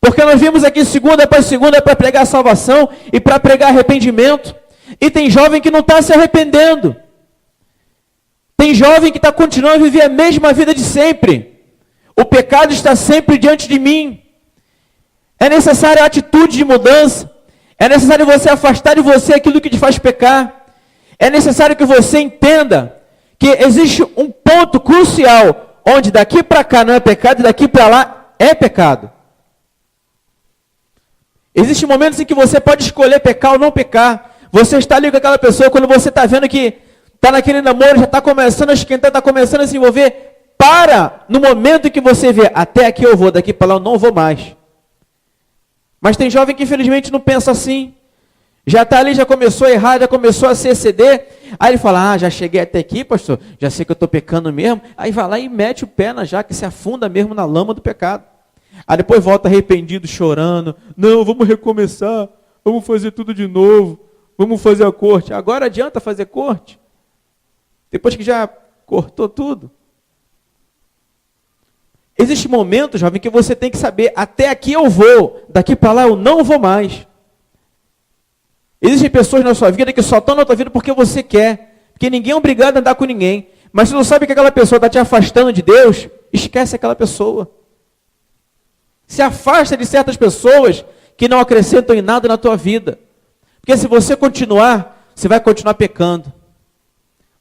B: Porque nós vimos aqui segunda após segunda para pregar salvação e para pregar arrependimento. E tem jovem que não está se arrependendo. Tem jovem que está continuando a viver a mesma vida de sempre. O pecado está sempre diante de mim. É necessária a atitude de mudança. É necessário você afastar de você aquilo que te faz pecar. É necessário que você entenda que existe um ponto crucial, onde daqui para cá não é pecado e daqui para lá é pecado. Existem momentos em que você pode escolher pecar ou não pecar. Você está ali com aquela pessoa, quando você está vendo que está naquele namoro, já está começando a esquentar, está começando a se envolver. Para no momento em que você vê, até aqui eu vou, daqui para lá eu não vou mais. Mas tem jovem que infelizmente não pensa assim. Já está ali, já começou a errar, já começou a se exceder. Aí ele fala, já cheguei até aqui, pastor, já sei que eu estou pecando mesmo. Aí vai lá e mete o pé na jaca, se afunda mesmo na lama do pecado. Aí depois volta arrependido, chorando. Não, vamos recomeçar, vamos fazer tudo de novo, vamos fazer a corte. Agora adianta fazer corte? Depois que já cortou tudo? Existe momento, jovem, que você tem que saber, até aqui eu vou, daqui para lá eu não vou mais. Existem pessoas na sua vida que só estão na sua vida porque você quer, porque ninguém é obrigado a andar com ninguém. Mas se você sabe que aquela pessoa está te afastando de Deus, esquece aquela pessoa. Se afasta de certas pessoas que não acrescentam em nada na tua vida. Porque se você continuar, você vai continuar pecando.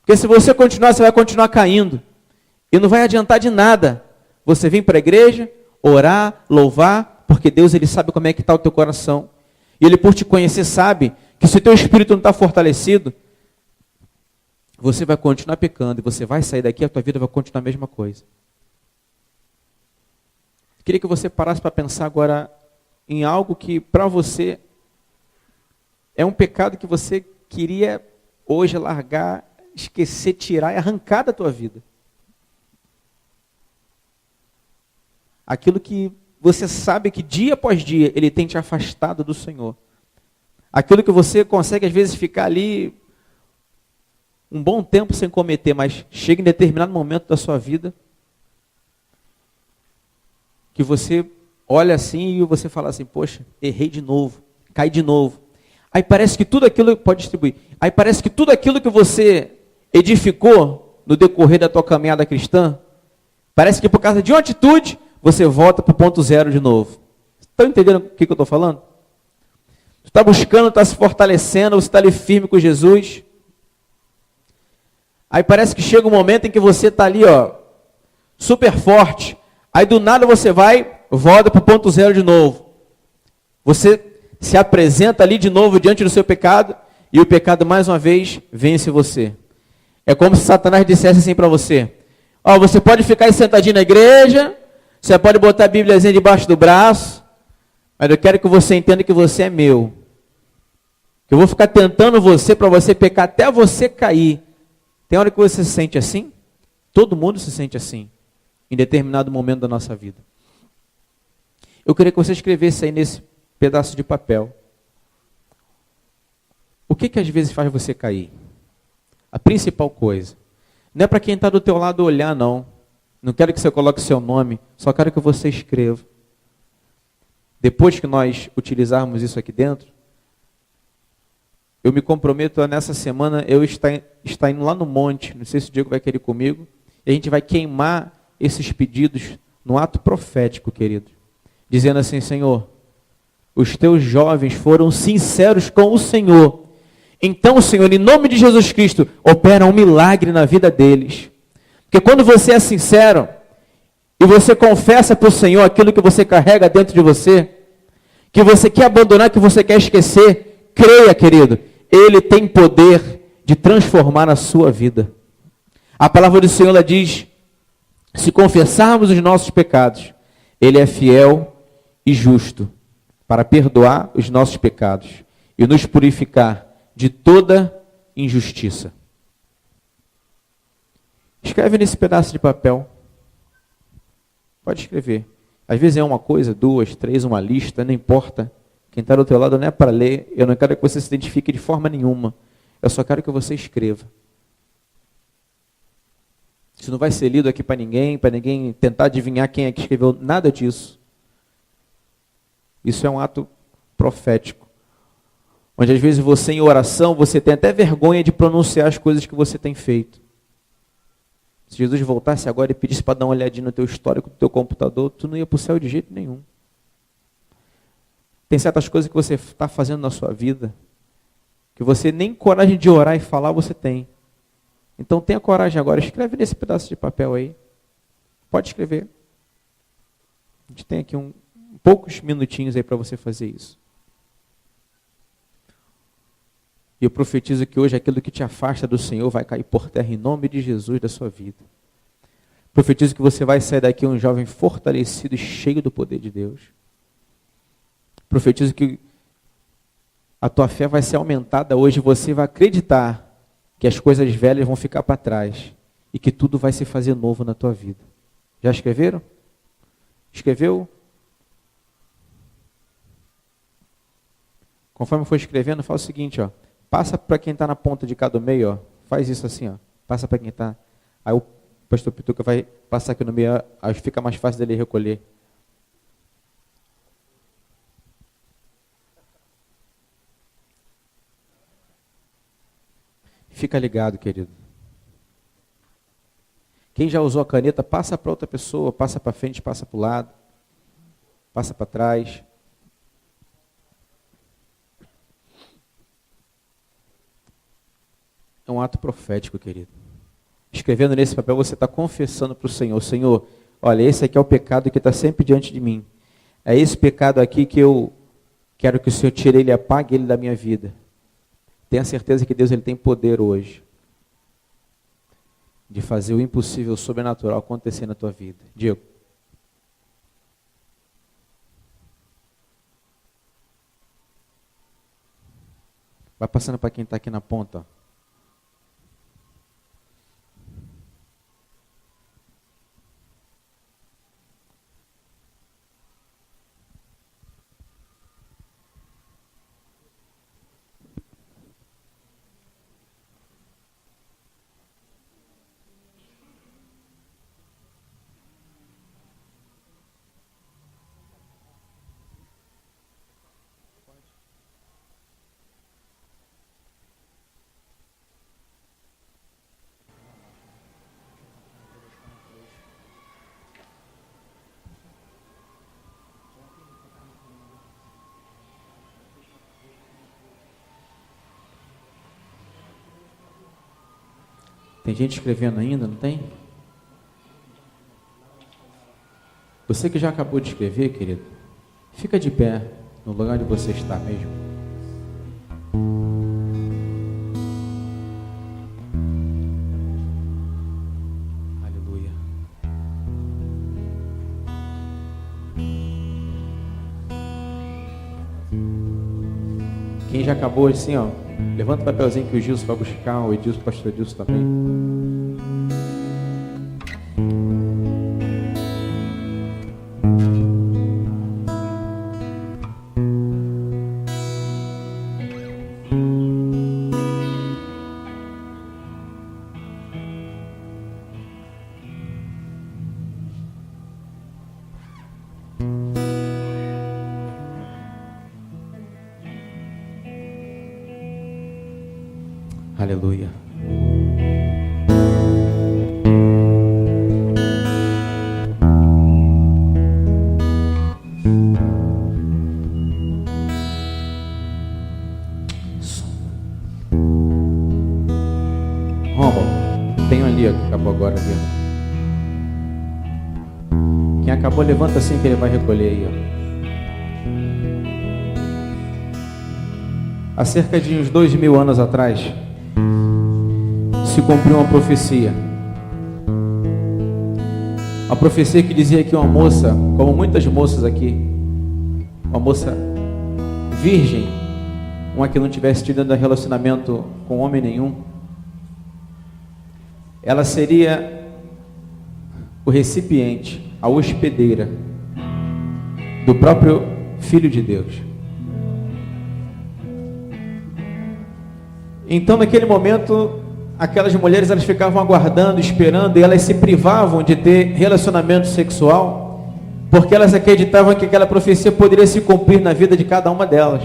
B: Porque se você continuar, você vai continuar caindo. E não vai adiantar de nada. Você vem para a igreja, orar, louvar, porque Deus ele sabe como é que está o teu coração. E Ele, por te conhecer, sabe que se o teu espírito não está fortalecido, você vai continuar pecando, e você vai sair daqui, a tua vida vai continuar a mesma coisa. Queria que você parasse para pensar agora em algo que para você é um pecado que você queria hoje largar, esquecer, tirar e arrancar da tua vida. Aquilo que você sabe que dia após dia ele tem te afastado do Senhor. Aquilo que você consegue às vezes ficar ali um bom tempo sem cometer, mas chega em determinado momento da sua vida que você olha assim e você fala assim, poxa, errei de novo, cai de novo. Aí parece que tudo aquilo pode distribuir. Aí parece que tudo aquilo que você edificou no decorrer da tua caminhada cristã, parece que por causa de uma atitude, você volta para o ponto zero de novo. Estão entendendo o que eu estou falando? Você está buscando, está se fortalecendo, você está ali firme com Jesus. Aí parece que chega um momento em que você está ali, super forte. Aí do nada você volta para o ponto zero de novo. Você se apresenta ali de novo diante do seu pecado, e o pecado mais uma vez vence você. É como se Satanás dissesse assim para você, você pode ficar aí sentadinho na igreja, você pode botar a Bíbliazinha debaixo do braço, mas eu quero que você entenda que você é meu. Que eu vou ficar tentando você para você pecar até você cair. Tem hora que você se sente assim? Todo mundo se sente assim, em determinado momento da nossa vida. Eu queria que você escrevesse aí nesse pedaço de papel. O que às vezes faz você cair? A principal coisa. Não é para quem está do teu lado olhar, não. Não quero que você coloque seu nome, só quero que você escreva. Depois que nós utilizarmos isso aqui dentro, eu me comprometo a nessa semana eu estar indo lá no monte, não sei se o Diego vai querer ir comigo, e a gente vai queimar esses pedidos no ato profético, querido. Dizendo assim, Senhor, os teus jovens foram sinceros com o Senhor. Então, Senhor, em nome de Jesus Cristo, opera um milagre na vida deles. Porque quando você é sincero, e você confessa para o Senhor aquilo que você carrega dentro de você, que você quer abandonar, que você quer esquecer, creia, querido, Ele tem poder de transformar a sua vida. A palavra do Senhor ela diz, se confessarmos os nossos pecados, Ele é fiel e justo para perdoar os nossos pecados e nos purificar de toda injustiça. Escreve nesse pedaço de papel. Pode escrever. Às vezes é uma coisa, 2, 3, uma lista, não importa. Quem está do outro lado não é para ler. Eu não quero que você se identifique de forma nenhuma. Eu só quero que você escreva. Isso não vai ser lido aqui para ninguém tentar adivinhar quem é que escreveu, nada disso. Isso é um ato profético. Onde às vezes você em oração, você tem até vergonha de pronunciar as coisas que você tem feito. Se Jesus voltasse agora e pedisse para dar uma olhadinha no teu histórico do teu computador, tu não ia para o céu de jeito nenhum. Tem certas coisas que você está fazendo na sua vida, que você nem coragem de orar e falar você tem. Então tenha coragem agora, escreve nesse pedaço de papel aí. Pode escrever. A gente tem aqui poucos minutinhos aí para você fazer isso. E eu profetizo que hoje aquilo que te afasta do Senhor vai cair por terra em nome de Jesus da sua vida. Profetizo que você vai sair daqui um jovem fortalecido e cheio do poder de Deus. Profetizo que a tua fé vai ser aumentada hoje e você vai acreditar que as coisas velhas vão ficar para trás e que tudo vai se fazer novo na tua vida. Já escreveram? Escreveu? Conforme for escrevendo, fala o seguinte, ó. Passa para quem está na ponta de cada meio, ó. Faz isso assim, ó. Passa para quem está. Aí o pastor Pituca vai passar aqui no meio, aí fica mais fácil dele recolher. Fica ligado, querido. Quem já usou a caneta, passa para outra pessoa, passa para frente, passa para o lado, passa para trás. É um ato profético, querido. Escrevendo nesse papel, você está confessando para o Senhor, Senhor, olha, esse aqui é o pecado que está sempre diante de mim. É esse pecado aqui que eu quero que o Senhor tire ele e apague ele da minha vida. Tenha certeza que Deus ele tem poder hoje de fazer o impossível, o sobrenatural acontecer na tua vida. Diego. Vai passando para quem está aqui na ponta, ó. Tem gente escrevendo ainda, não tem? Você que já acabou de escrever, querido, fica de pé no lugar onde você está mesmo. Aleluia. Quem já acabou assim, ó, levanta o papelzinho que o Gilson vai buscar, o Edilson, o pastor Edilson também. Aleluia. Rômulo, tem um ali, ó, que acabou agora ali. Quem acabou, levanta assim que ele vai recolher aí, ó. Há cerca de uns 2000 anos atrás, se cumpriu uma profecia. Uma profecia que dizia que uma moça, como muitas moças aqui, uma moça virgem, uma que não tivesse tido ainda relacionamento com homem nenhum, ela seria o recipiente, a hospedeira do próprio Filho de Deus. Então, naquele momento, aquelas mulheres, elas ficavam aguardando, esperando, e elas se privavam de ter relacionamento sexual, porque elas acreditavam que aquela profecia poderia se cumprir na vida de cada uma delas.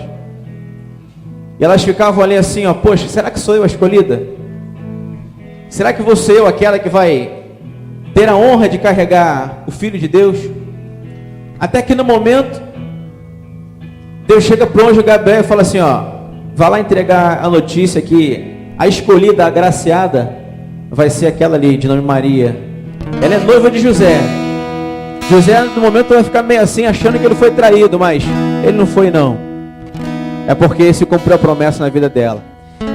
B: E elas ficavam ali assim, ó, poxa, será que sou eu a escolhida? Será que vou ser eu aquela que vai ter a honra de carregar o Filho de Deus? Até que no momento, Deus chega para o anjo Gabriel e fala assim, ó, vá lá entregar a notícia que a escolhida, a agraciada, vai ser aquela ali, de nome Maria. Ela é noiva de José. José, no momento, vai ficar meio assim, achando que ele foi traído, mas ele não foi, não. É porque se cumpriu a promessa na vida dela.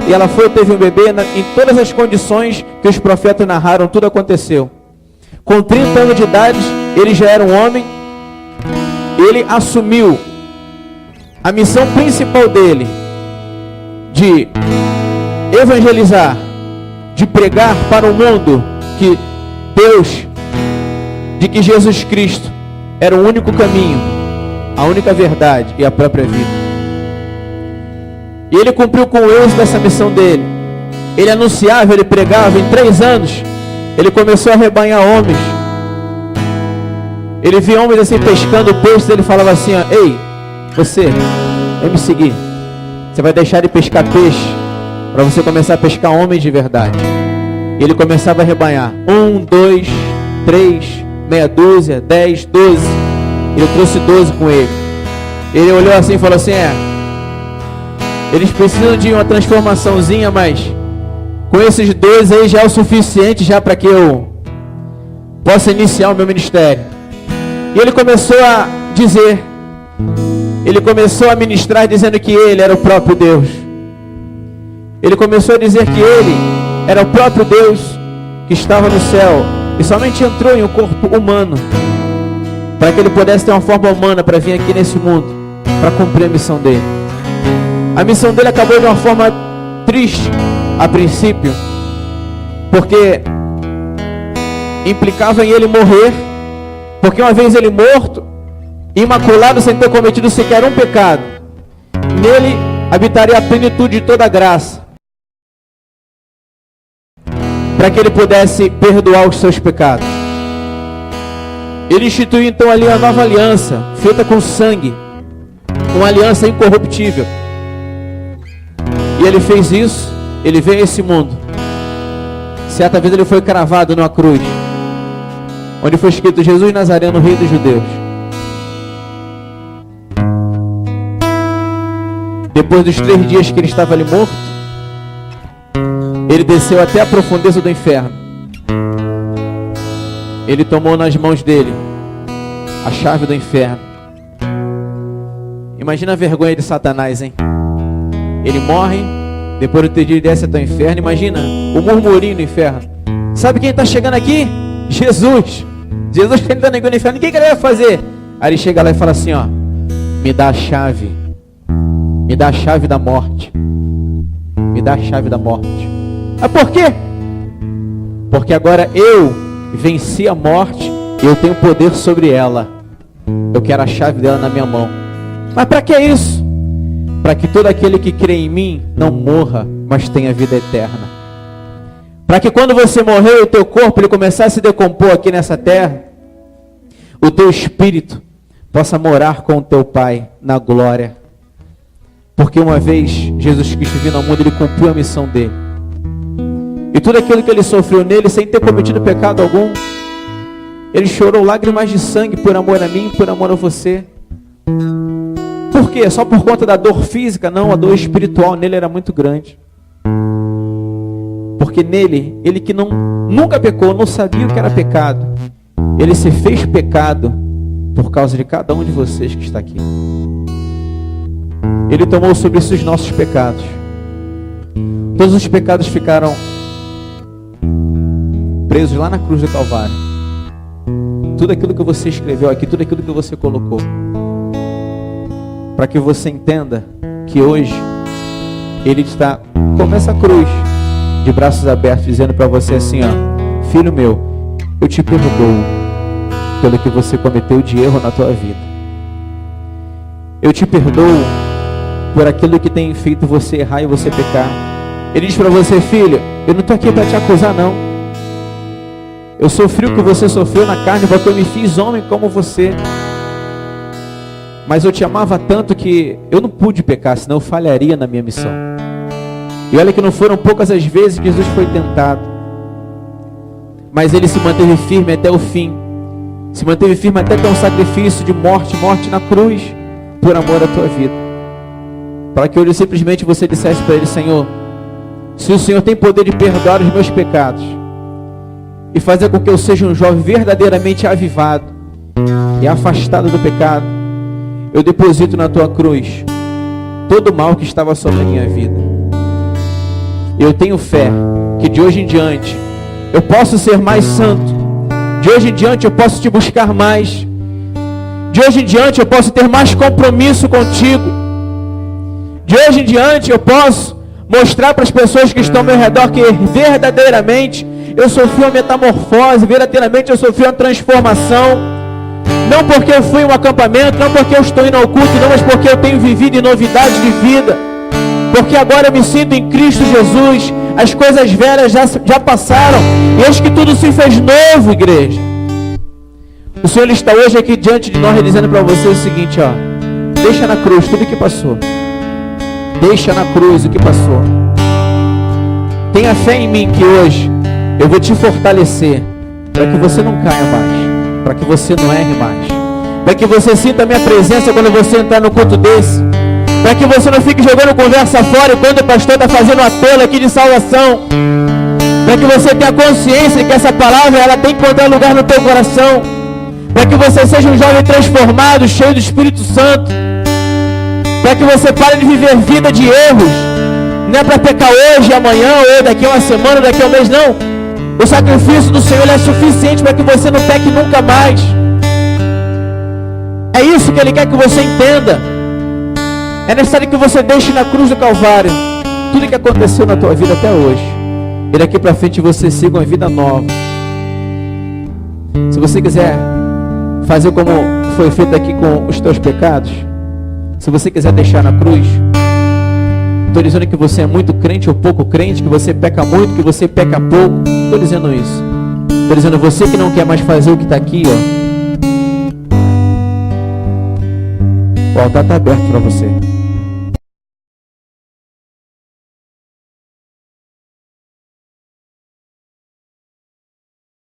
B: E ela foi, teve um bebê, em todas as condições que os profetas narraram, tudo aconteceu. Com 30 anos de idade, ele já era um homem. Ele assumiu a missão principal dele, de evangelizar, de pregar para o mundo que Deus, de que Jesus Cristo era o único caminho, a única verdade e a própria vida. E ele cumpriu com o êxito dessa missão dele. Ele anunciava, ele pregava. Em 3 anos, ele começou a arrebanhar homens. Ele via homens assim pescando peixes. Ele falava assim, ó, ei, você, vem me seguir. Você vai deixar de pescar peixe para você começar a pescar homens de verdade. E ele começava a arrebanhar. 1, 2, 3, meia dúzia, 10, 12. Ele trouxe 12 com ele. Ele olhou assim e falou assim, eles precisam de uma transformaçãozinha, mas com esses 12 aí já é o suficiente já para que eu possa iniciar o meu ministério. E ele começou a dizer, ele começou a ministrar dizendo que ele era o próprio Deus. Ele começou a dizer que ele era o próprio Deus que estava no céu e somente entrou em um corpo humano para que ele pudesse ter uma forma humana para vir aqui nesse mundo para cumprir a missão dele. A missão dele acabou de uma forma triste a princípio, porque implicava em ele morrer, porque uma vez ele morto, imaculado, sem ter cometido sequer um pecado, nele habitaria a plenitude de toda a graça, para que ele pudesse perdoar os seus pecados. Ele instituiu então ali a nova aliança, feita com sangue, uma aliança incorruptível. E ele fez isso, ele veio a esse mundo. Certa vez ele foi cravado numa cruz, onde foi escrito Jesus Nazareno, Rei dos Judeus. Depois dos 3 dias que ele estava ali morto, ele desceu até a profundeza do inferno. Ele tomou nas mãos dele a chave do inferno. Imagina a vergonha de Satanás, hein? Ele morre, depois do 3 dias ele desce até o inferno. Imagina o murmurinho no inferno. Sabe quem está chegando aqui? Jesus. Jesus está entrando no inferno. O que ele vai fazer? Aí ele chega lá e fala assim, ó, me dá a chave. Me dá a chave da morte. Me dá a chave da morte. Mas por quê? Porque agora eu venci a morte e eu tenho poder sobre ela. Eu quero a chave dela na minha mão. Mas para que isso? Para que todo aquele que crê em mim não morra, mas tenha vida eterna. Para que quando você morrer, o teu corpo ele começar a se decompor aqui nessa terra, o teu espírito possa morar com o teu Pai na glória. Porque uma vez Jesus Cristo vindo ao mundo, ele cumpriu a missão dele. E tudo aquilo que ele sofreu nele, sem ter cometido pecado algum, ele chorou lágrimas de sangue por amor a mim, por amor a você. Por quê? Só por conta da dor física? Não, a dor espiritual nele era muito grande. Porque nele, ele que nunca pecou, não sabia o que era pecado, ele se fez pecado por causa de cada um de vocês que está aqui. Ele tomou sobre si os nossos pecados. Todos os pecados ficaram presos lá na cruz do Calvário. Tudo aquilo que você escreveu aqui, tudo aquilo que você colocou, para que você entenda que hoje Ele está como essa cruz, de braços abertos, dizendo para você assim, ó: filho meu, eu te perdoo pelo que você cometeu de erro na tua vida. Eu te perdoo por aquilo que tem feito você errar e você pecar. Ele diz para você: filho, eu não estou aqui para te acusar não. Eu sofri o que você sofreu na carne porque eu me fiz homem como você. Mas eu te amava tanto que eu não pude pecar, senão eu falharia na minha missão. E olha que não foram poucas as vezes que Jesus foi tentado, mas Ele se manteve firme até o fim. Se manteve firme até ter um sacrifício de morte na cruz, por amor à tua vida. Para que hoje simplesmente você dissesse para Ele: Senhor, se o Senhor tem poder de perdoar os meus pecados e fazer com que eu seja um jovem verdadeiramente avivado e afastado do pecado, eu deposito na tua cruz todo o mal que estava sobre a minha vida. Eu tenho fé que de hoje em diante eu posso ser mais santo. De hoje em diante eu posso te buscar mais. De hoje em diante eu posso ter mais compromisso contigo. De hoje em diante eu posso mostrar para as pessoas que estão ao meu redor que verdadeiramente eu sofri uma metamorfose, verdadeiramente eu sofri uma transformação. Não porque eu fui em um acampamento, não porque eu estou indo ao culto, não, mas porque eu tenho vivido em novidade de vida. Porque agora eu me sinto em Cristo Jesus. As coisas velhas já passaram, e eis que tudo se fez novo, igreja. O Senhor está hoje aqui diante de nós, dizendo para você o seguinte, ó: deixa na cruz tudo o que passou. Deixa na cruz o que passou. Tenha fé em mim que hoje eu vou te fortalecer, para que você não caia mais, para que você não erre mais, para que você sinta a minha presença quando você entrar no culto desse, para que você não fique jogando conversa fora quando o pastor está fazendo um apelo aqui de salvação, para que você tenha consciência de que essa palavra ela tem que encontrar lugar no teu coração, para que você seja um jovem transformado, cheio do Espírito Santo, para que você pare de viver vida de erros. Não é para pecar hoje, amanhã, ou daqui a uma semana, ou daqui a um mês, não. O sacrifício do Senhor é suficiente para que você não peque nunca mais. É isso que Ele quer que você entenda. É necessário que você deixe na cruz do Calvário tudo que aconteceu na tua vida até hoje, e daqui para frente você siga uma vida nova. Se você quiser fazer como foi feito aqui com os teus pecados, se você quiser deixar na cruz, estou dizendo que você é muito crente ou pouco crente, que você peca muito, que você peca pouco, estou dizendo isso. Estou dizendo, você que não quer mais fazer o que está aqui, ó, o altar está aberto para você.